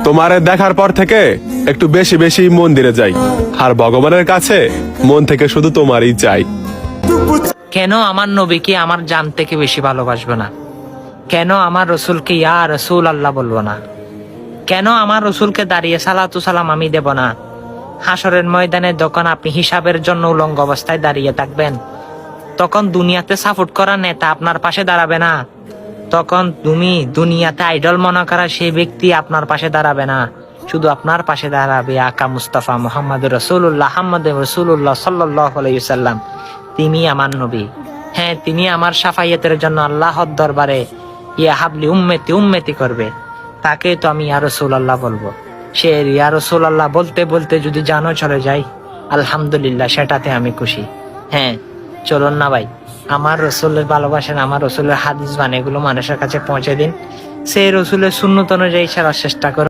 তোমারে দেখার পর থেকে একটু বেশি বেশি মন্দিরে যাই, আর ভগবানের কাছে মন থেকে শুধু তোমারই চাই। কেন আমার নবীকে আমার জান থেকে বেশি ভালোবাসবো না? কেন আমার রসুলকে ইয়া রসুল আল্লাহ বলবো না? কেন আমার রসুলকে দাঁড়িয়ে সালাতু সালাম আমি দেব না? হাসরের ময়দানে যখন আপনি হিসাবের জন্য উলঙ্গ অবস্থায় দাঁড়িয়ে থাকবেন, তখন দুনিয়াতে সাপোর্ট করা নেতা আপনার পাশে দাঁড়াবে না। তখন তুমি দুনিয়াতে আইডল মনে করা সেই ব্যক্তি আপনার পাশে দাঁড়াবে না। শুধু আপনার পাশে দাঁড়াবে আকা মুস্তাফা মোহাম্মদ রসুল্লাহ আহমদ রসুল্লাহ সাল্লাল্লাহু আলাইহি ওয়াসাল্লাম। তিনি আমার নবী। হ্যাঁ, তিনি আমার সাফাইয়াতের জন্য আল্লাহর দরবারে ইয়া হাবলি উম্মতি উম্মতি করবে। তাকে তো আমি ইয়া রাসূলুল্লাহ বলবো। সে ইয়া রাসূলুল্লাহ বলতে বলতে যদি জানো চলে যায়, আলহামদুলিল্লাহ, সেটাতে আমি খুশি। হ্যাঁ, চলুন না ভাই, আমার রসুলের ভালোবাসেন, আমার রসুলের হাদিস বাণী এগুলো মানুষের কাছে পৌঁছে দিন। সেই রসুলের সুন্নত অনুযায়ী চলার চেষ্টা করুন।